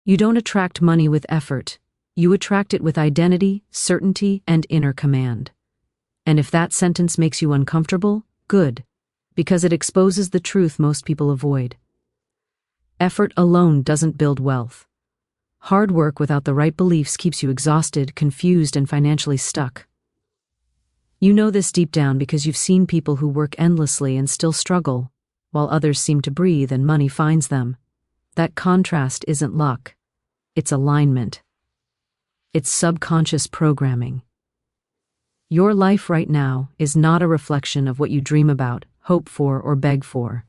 You don't attract money with effort. You attract it with identity, certainty, and inner command. And if that sentence makes you uncomfortable, good, because it exposes the truth most people avoid. Effort alone doesn't build wealth. Hard work without the right beliefs keeps you exhausted, confused, and financially stuck. You know this deep down because you've seen people who work endlessly and still struggle, while others seem to breathe and money finds them. That contrast isn't luck. It's alignment. It's subconscious programming. Your life right now is not a reflection of what you dream about, hope for, or beg for.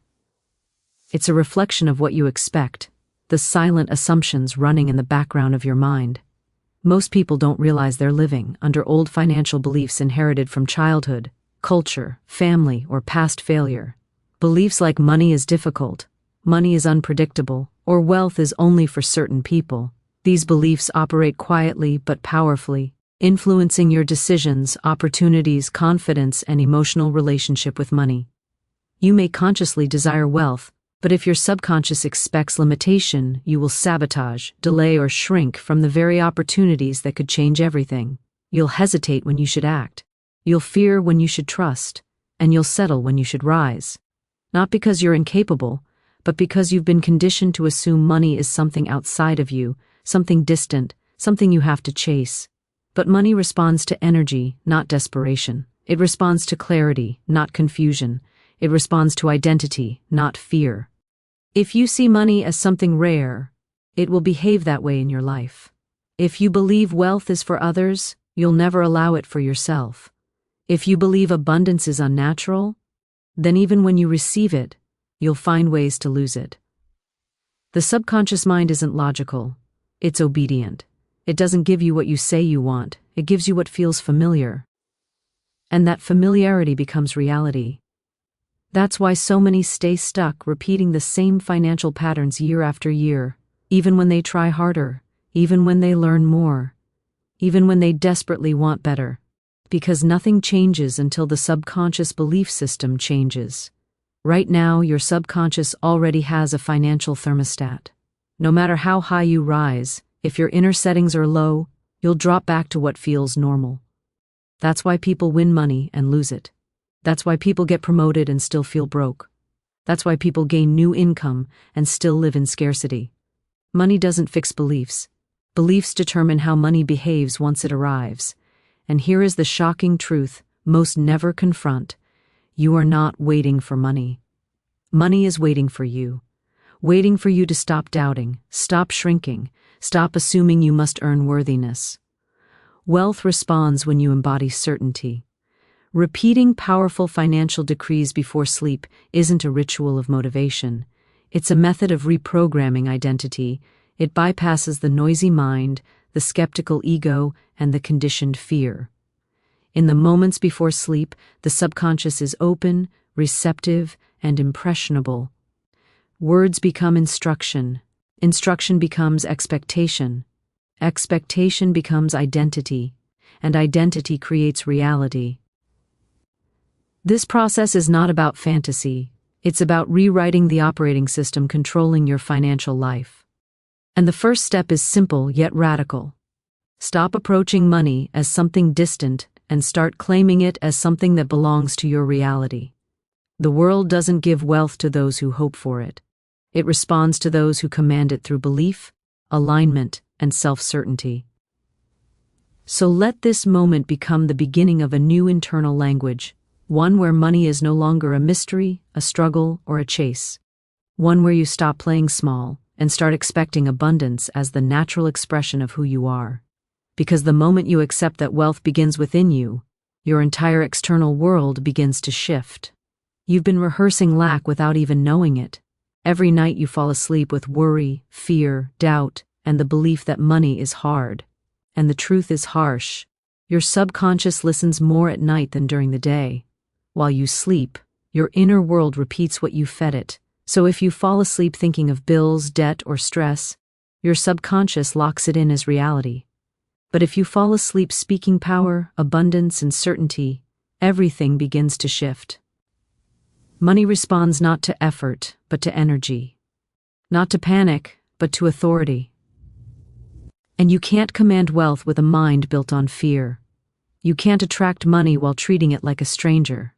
It's a reflection of what you expect, the silent assumptions running in the background of your mind. Most people don't realize they're living under old financial beliefs inherited from childhood, culture, family, or past failure. Beliefs like money is difficult, money is unpredictable, or wealth is only for certain people. These beliefs operate quietly but powerfully, influencing your decisions, opportunities, confidence, and emotional relationship with money. You may consciously desire wealth, but if your subconscious expects limitation, you will sabotage, delay, or shrink from the very opportunities that could change everything. You'll hesitate when you should act. You'll fear when you should trust, and you'll settle when you should rise. Not because you're incapable, but because you've been conditioned to assume money is something outside of you, something distant, something you have to chase. But money responds to energy, not desperation. It responds to clarity, not confusion. It responds to identity, not fear. If you see money as something rare, it will behave that way in your life. If you believe wealth is for others, you'll never allow it for yourself. If you believe abundance is unnatural, then even when you receive it, you'll find ways to lose it. The subconscious mind isn't logical. It's obedient. It doesn't give you what you say you want. It gives you what feels familiar. And that familiarity becomes reality. That's why so many stay stuck repeating the same financial patterns year after year, even when they try harder, even when they learn more, even when they desperately want better. Because nothing changes until the subconscious belief system changes. Right now, your subconscious already has a financial thermostat. No matter how high you rise, if your inner settings are low, you'll drop back to what feels normal. That's why people win money and lose it. That's why people get promoted and still feel broke. That's why people gain new income and still live in scarcity. Money doesn't fix beliefs. Beliefs determine how money behaves once it arrives. And here is the shocking truth most never confront. You are not waiting for money. Money is waiting for you. Waiting for you to stop doubting, stop shrinking, stop assuming you must earn worthiness. Wealth responds when you embody certainty. Repeating powerful financial decrees before sleep isn't a ritual of motivation. It's a method of reprogramming identity. It bypasses the noisy mind, the skeptical ego, and the conditioned fear. In the moments before sleep, the subconscious is open, receptive, and impressionable. Words become instruction. Instruction becomes expectation. Expectation becomes identity. And identity creates reality. This process is not about fantasy. It's about rewriting the operating system controlling your financial life. And the first step is simple yet radical. Stop approaching money as something distant and start claiming it as something that belongs to your reality. The world doesn't give wealth to those who hope for it. It responds to those who command it through belief, alignment, and self-certainty. So let this moment become the beginning of a new internal language, one where money is no longer a mystery, a struggle, or a chase. One where you stop playing small and start expecting abundance as the natural expression of who you are. Because the moment you accept that wealth begins within you, your entire external world begins to shift. You've been rehearsing lack without even knowing it. Every night you fall asleep with worry, fear, doubt, and the belief that money is hard. And the truth is harsh. Your subconscious listens more at night than during the day. While you sleep, your inner world repeats what you fed it. So if you fall asleep thinking of bills, debt, or stress, your subconscious locks it in as reality. But if you fall asleep speaking power, abundance, and certainty, everything begins to shift. Money responds not to effort, but to energy. Not to panic, but to authority. And you can't command wealth with a mind built on fear. You can't attract money while treating it like a stranger.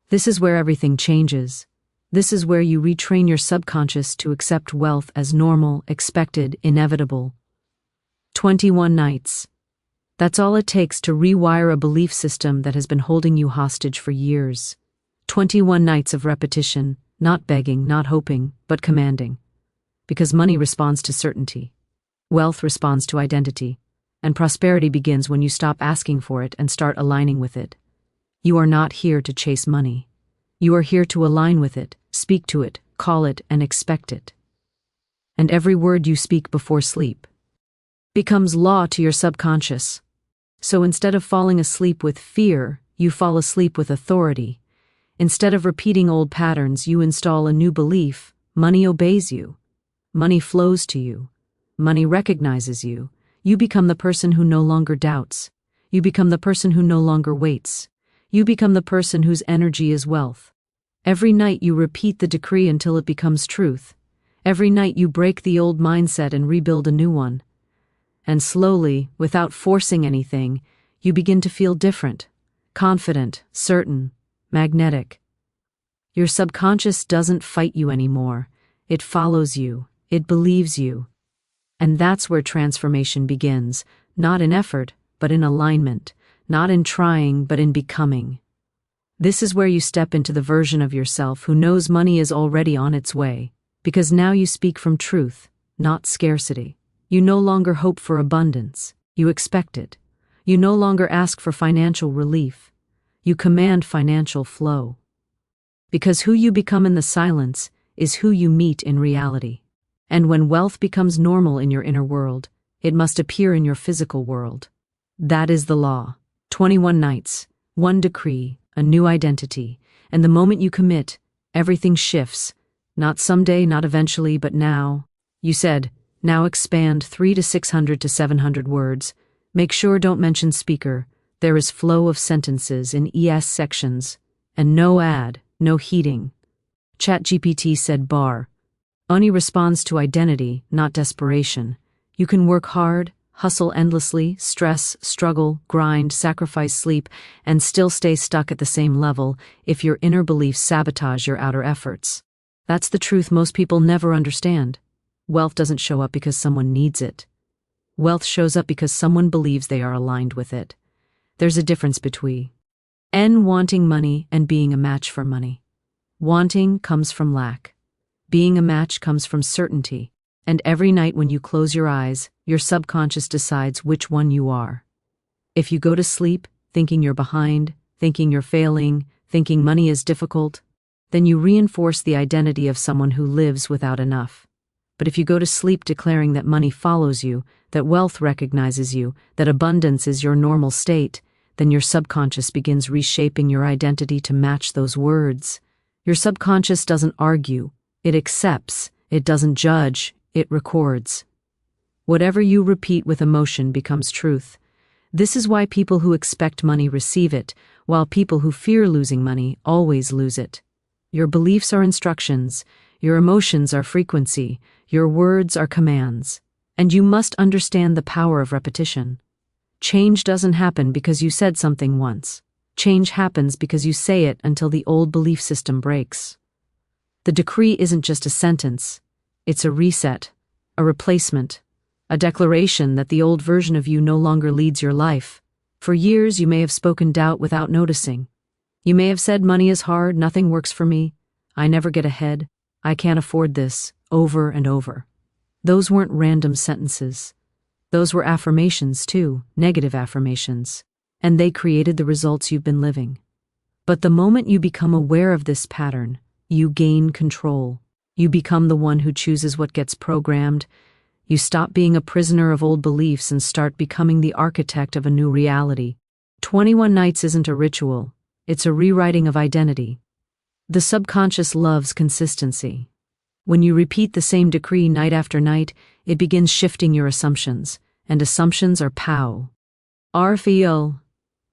This is where everything changes. This is where you retrain your subconscious to accept wealth as normal, expected, inevitable. 21 nights. That's all it takes to rewire a belief system that has been holding you hostage for years. 21 nights of repetition, not begging, not hoping, but commanding. Because money responds to certainty. Wealth responds to identity. And prosperity begins when you stop asking for it and start aligning with it. You are not here to chase money. You are here to align with it, speak to it, call it, and expect it. And every word you speak before sleep becomes law to your subconscious. So instead of falling asleep with fear, you fall asleep with authority. Instead of repeating old patterns, you install a new belief. Money obeys you. Money flows to you. Money recognizes you. You become the person who no longer doubts. You become the person who no longer waits. You become the person whose energy is wealth. Every night you repeat the decree until it becomes truth. Every night you break the old mindset and rebuild a new one. And slowly, without forcing anything, you begin to feel different, confident, certain, magnetic. Your subconscious doesn't fight you anymore. It follows you. It believes you. And that's where transformation begins, not in effort, but in alignment, not in trying, but in becoming. This is where you step into the version of yourself who knows money is already on its way, because now you speak from truth, not scarcity. You no longer hope for abundance, you expect it. You no longer ask for financial relief, you command financial flow. Because who you become in the silence is who you meet in reality. And when wealth becomes normal in your inner world, it must appear in your physical world. That is the law. 21 nights, one decree, a new identity, and the moment you commit, everything shifts. Not someday, not eventually, but now. You said, now expand 300 to 600 to 700 words. Make sure don't mention speaker. There is flow of sentences in ES sections. And no ad, no heating. ChatGPT said bar. Money responds to identity, not desperation. You can work hard, hustle endlessly, stress, struggle, grind, sacrifice sleep, and still stay stuck at the same level if your inner beliefs sabotage your outer efforts. That's the truth most people never understand. Wealth doesn't show up because someone needs it. Wealth shows up because someone believes they are aligned with it. There's a difference between wanting money and being a match for money. Wanting comes from lack. Being a match comes from certainty, and every night when you close your eyes, your subconscious decides which one you are. If you go to sleep thinking you're behind, thinking you're failing, thinking money is difficult, then you reinforce the identity of someone who lives without enough. But if you go to sleep declaring that money follows you, that wealth recognizes you, that abundance is your normal state, then your subconscious begins reshaping your identity to match those words. Your subconscious doesn't argue. It accepts, it doesn't judge, it records. Whatever you repeat with emotion becomes truth. This is why people who expect money receive it, while people who fear losing money always lose it. Your beliefs are instructions, your emotions are frequency, your words are commands, and you must understand the power of repetition. Change doesn't happen because you said something once. Change happens because you say it until the old belief system breaks. The decree isn't just a sentence, it's a reset, a replacement, a declaration that the old version of you no longer leads your life. For years you may have spoken doubt without noticing. You may have said money is hard, nothing works for me, I never get ahead, I can't afford this, over and over. Those weren't random sentences. Those were affirmations too, negative affirmations, and they created the results you've been living. But the moment you become aware of this pattern, you gain control. You become the one who chooses what gets programmed. You stop being a prisoner of old beliefs and start becoming the architect of a new reality. 21 nights isn't a ritual. It's a rewriting of identity. The subconscious loves consistency. When you repeat the same decree night after night, it begins shifting your assumptions, and assumptions are POW. RFEO.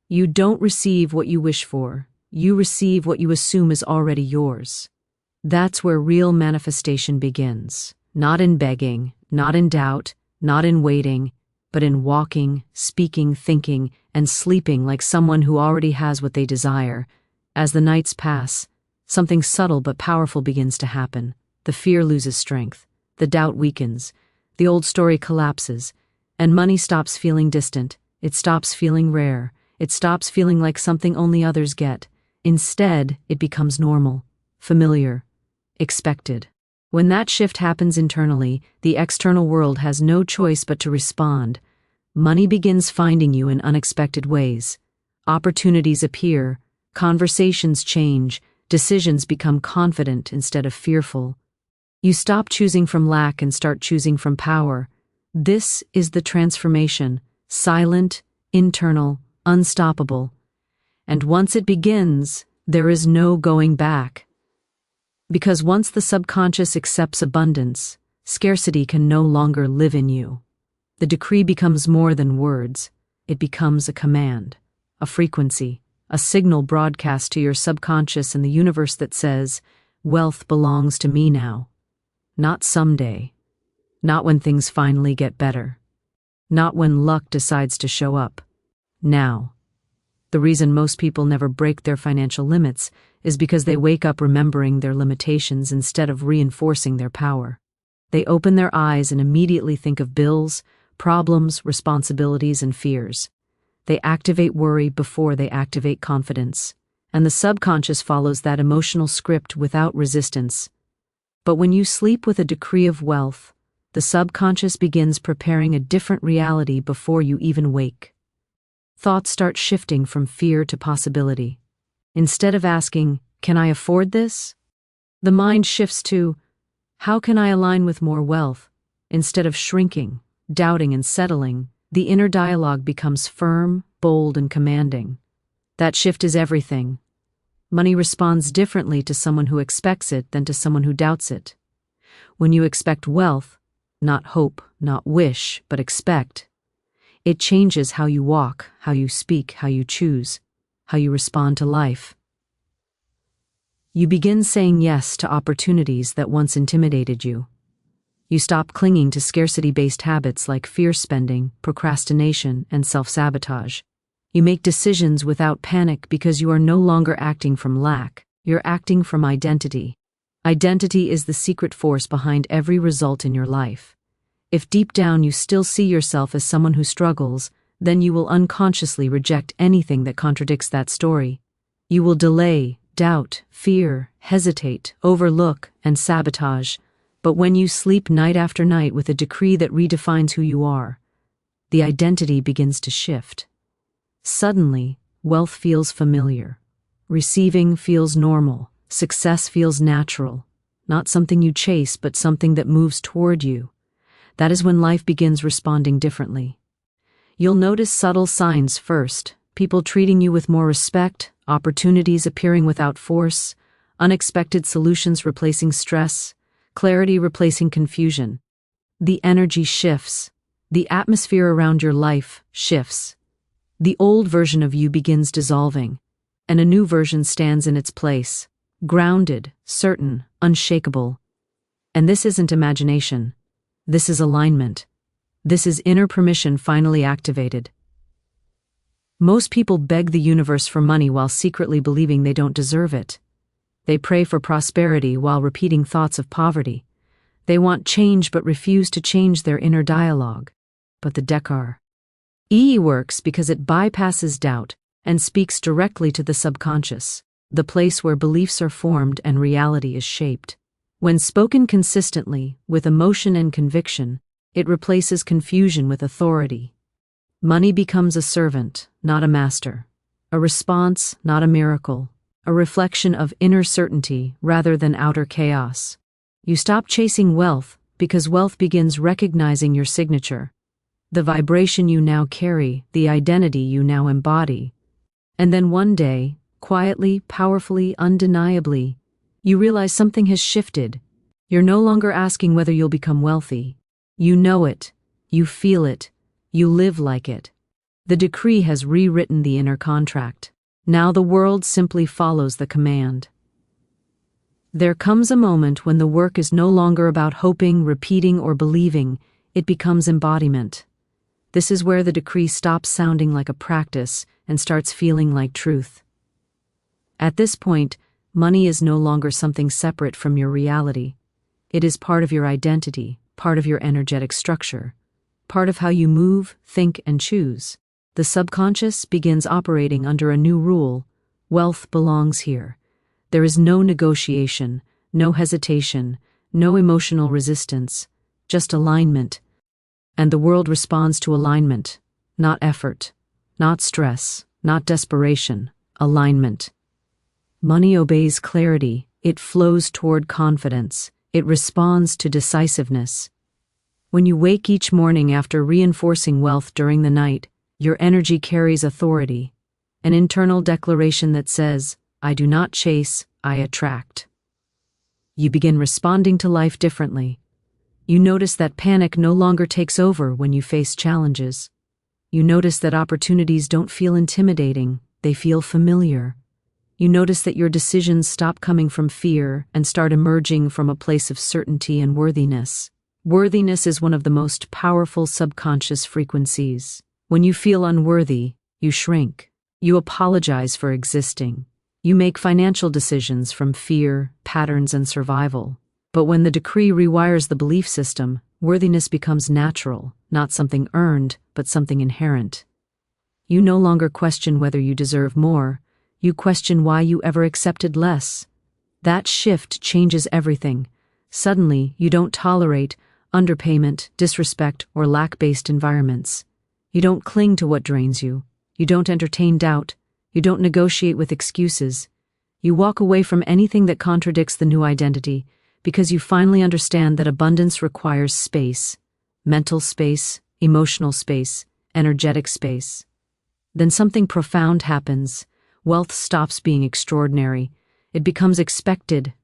You don't receive what you wish for. You receive what you assume is already yours. That's where real manifestation begins. Not in begging, not in doubt, not in waiting. but in walking, speaking, thinking, and sleeping like someone who already has what they desire. As the nights pass, something subtle but powerful begins to happen. The fear loses strength, the doubt weakens, the old story collapses, and money stops feeling distant. It stops feeling rare. It stops feeling like something only others get. Instead, it becomes normal, familiar, expected. When that shift happens internally, the external world has no choice but to respond. Money begins finding you in unexpected ways. Opportunities appear, conversations change, decisions become confident instead of fearful. You stop choosing from lack and start choosing from power. This is the transformation, silent, internal, unstoppable. And once it begins, there is no going back. Because once the subconscious accepts abundance, scarcity can no longer live in you. The decree becomes more than words. It becomes a command, a frequency, a signal broadcast to your subconscious and the universe that says, wealth belongs to me now. Not someday. Not when things finally get better. Not when luck decides to show up. Now. The reason most people never break their financial limits is because they wake up remembering their limitations instead of reinforcing their power. They open their eyes and immediately think of bills, problems, responsibilities, and fears. They activate worry before they activate confidence, and the subconscious follows that emotional script without resistance. But when you sleep with a decree of wealth, the subconscious begins preparing a different reality before you even wake. Thoughts start shifting from fear to possibility. Instead of asking, "Can I afford this?" the mind shifts to, "How can I align with more wealth?" Instead of shrinking, doubting, and settling, the inner dialogue becomes firm, bold, and commanding. That shift is everything. Money responds differently to someone who expects it than to someone who doubts it. When you expect wealth, not hope, not wish, but expect, it changes how you walk, how you speak, how you choose, how you respond to life. You begin saying yes to opportunities that once intimidated you. You stop clinging to scarcity-based habits like fear spending, procrastination, and self-sabotage. You make decisions without panic because you are no longer acting from lack, you're acting from identity. Identity is the secret force behind every result in your life. If deep down you still see yourself as someone who struggles, then you will unconsciously reject anything that contradicts that story. You will delay, doubt, fear, hesitate, overlook, and sabotage. But when you sleep night after night with a decree that redefines who you are, the identity begins to shift. Suddenly, wealth feels familiar. Receiving feels normal. Success feels natural. Not something you chase, but something that moves toward you. That is when life begins responding differently. You'll notice subtle signs first, people treating you with more respect, opportunities appearing without force, unexpected solutions replacing stress, clarity replacing confusion. The energy shifts. The atmosphere around your life shifts. The old version of you begins dissolving, and a new version stands in its place, grounded, certain, unshakable. And this isn't imagination. This is alignment. This is inner permission finally activated. Most people beg the universe for money while secretly believing they don't deserve it. They pray for prosperity while repeating thoughts of poverty. They want change but refuse to change their inner dialogue. But the Dekar works because it bypasses doubt and speaks directly to the subconscious, the place where beliefs are formed and reality is shaped. When spoken consistently, with emotion and conviction, it replaces confusion with authority. Money becomes a servant, not a master. A response, not a miracle. A reflection of inner certainty rather than outer chaos. You stop chasing wealth because wealth begins recognizing your signature, the vibration you now carry, the identity you now embody. And then one day, quietly, powerfully, undeniably, you realize something has shifted. You're no longer asking whether you'll become wealthy. You know it. You feel it. You live like it. The decree has rewritten the inner contract. Now the world simply follows the command. There comes a moment when the work is no longer about hoping, repeating, or believing. It becomes embodiment. This is where the decree stops sounding like a practice and starts feeling like truth. At this point, money is no longer something separate from your reality. It is part of your identity, part of your energetic structure, part of how you move, think, and choose. The subconscious begins operating under a new rule: wealth belongs here. There is no negotiation, no hesitation, no emotional resistance, just alignment. And the world responds to alignment, not effort, not stress, not desperation, alignment. Money obeys clarity, it flows toward confidence, it responds to decisiveness. When you wake each morning after reinforcing wealth during the night, your energy carries authority, an internal declaration that says, "I do not chase, I attract." You begin responding to life differently. You notice that panic no longer takes over when you face challenges. You notice that opportunities don't feel intimidating, they feel familiar. You notice that your decisions stop coming from fear and start emerging from a place of certainty and worthiness. Worthiness is one of the most powerful subconscious frequencies. When you feel unworthy, you shrink. You apologize for existing. You make financial decisions from fear, patterns, and survival. But when the decree rewires the belief system, worthiness becomes natural, not something earned, but something inherent. You no longer question whether you deserve more, you question why you ever accepted less. That shift changes everything. Suddenly, you don't tolerate underpayment, disrespect, or lack-based environments. You don't cling to what drains you. You don't entertain doubt. You don't negotiate with excuses. You walk away from anything that contradicts the new identity, because you finally understand that abundance requires space, mental space, emotional space, energetic space. Then something profound happens. Wealth stops being extraordinary. It becomes expected.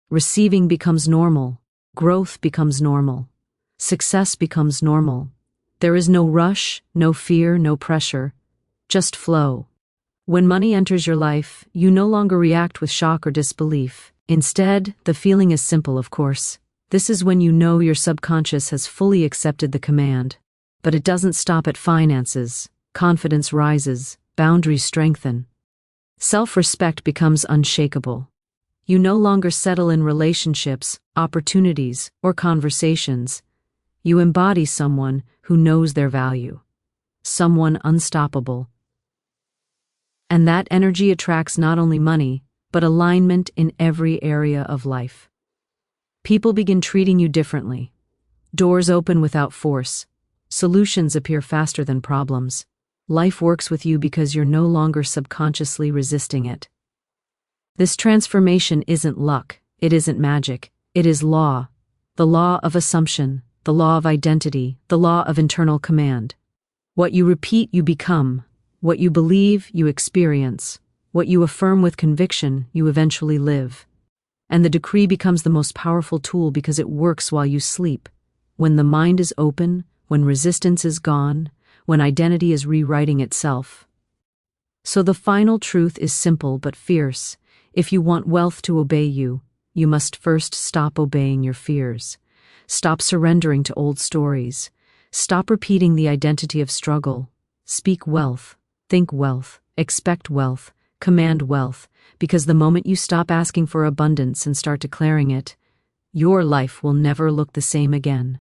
Receiving becomes normal. Growth becomes normal. Success becomes normal. There is no rush, no fear, no pressure. Just flow. When money enters your life, you no longer react with shock or disbelief. Instead, the feeling is simple, of course. This is when you know your subconscious has fully accepted the command. But it doesn't stop at finances. Confidence rises, boundaries strengthen. Self-respect becomes unshakable. You no longer settle in relationships, opportunities, or conversations. You embody someone who knows their value. Someone unstoppable. And that energy attracts not only money, but alignment in every area of life. People begin treating you differently. Doors open without force. Solutions appear faster than problems. Life works with you because you're no longer subconsciously resisting it. This transformation isn't luck, it isn't magic, it is law. The law of assumption, the law of identity, the law of internal command. What you repeat, you become. What you believe, you experience. What you affirm with conviction, you eventually live. And the decree becomes the most powerful tool because it works while you sleep. When the mind is open, when resistance is gone, when identity is rewriting itself. So the final truth is simple but fierce. If you want wealth to obey you, you must first stop obeying your fears. Stop surrendering to old stories. Stop repeating the identity of struggle. Speak wealth, think wealth, expect wealth, command wealth, because the moment you stop asking for abundance and start declaring it, your life will never look the same again.